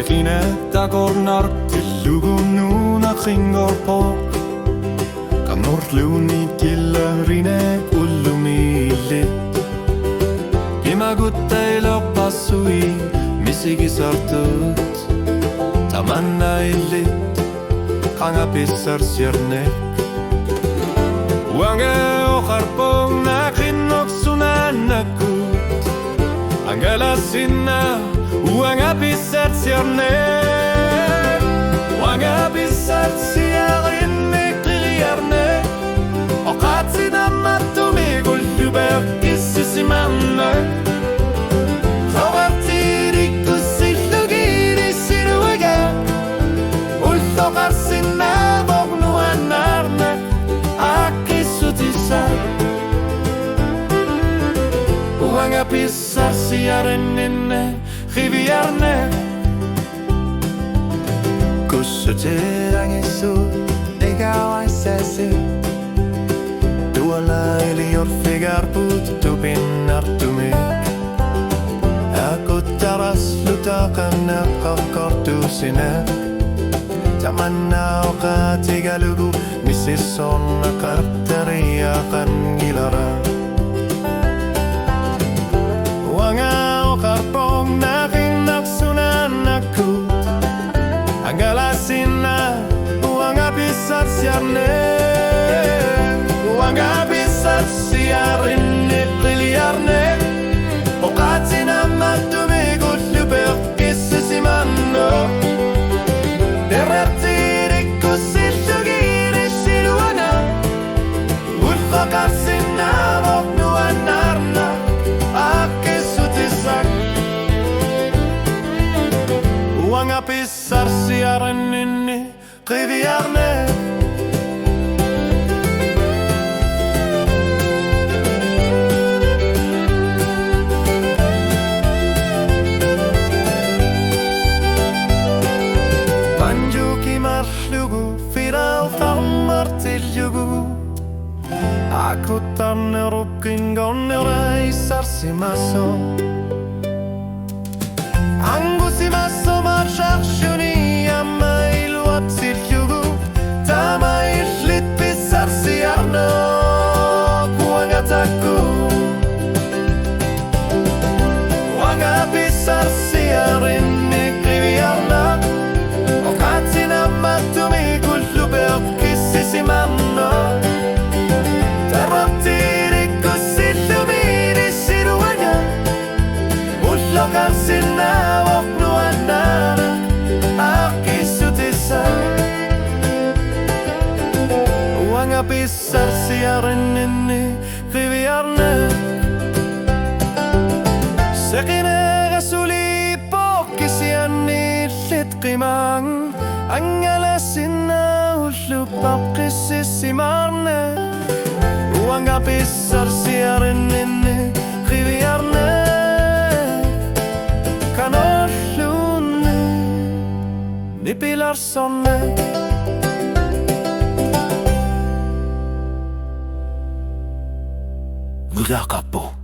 Sekinet agornar tillugununa kringorpok Kanortluni killarine ullumille Imagutteilor passui misigisartut Tamanna illit kangapissar siernek Wange oharpong nakinoksunanakut Angalasinna Wanga pisat siernek Wanga pisat siernek Kliriarnek Okatsina matumi Gulluber Issisimannek Thawartiri Kussillugiri Siruega Ultoqarsina Vognuanarnek Akkissutisak Wanga pisat siernek Riviarnek Kussuterangisut Ikawaisesi Tuolla ilior figarput tupinartumik Akuttaras lutaqanna qaqqartusinak Tamanna oqatigalugu Mississonna qartariaqan gilara Wanga oqarpong Angalasinna Wanga pisat siarnek Wanga pisat siarnek Kliliarnek Okatsina matumi Gulluber Issisimanno Derrertirik Kussillugiri Siluana Ulfaqarsinna Vognuanarna Akkissutisak Wanga pisar siarenini Riviarnek Banjuki marlugu Firau farmartillugu Akutanne rukkingonne Reisar simaso Angusimaso marshachuni Amail watsillugu Tamail lit pisar siarno Wangataku Wanga pisar siarinni Riviarnak Okatsina matumi Gulluber Issisimanno Terrortiri kussillumiri Siruana Ulloqarsinna Wanga pisar siarenini Riviarnek Sekine gasuli Pokkisianni Litqimang Angalasinna Ullupaq Issisimarnek Wanga pisar siarenini Riviarnek Kanollunni Nipilarsonnek Gudakapo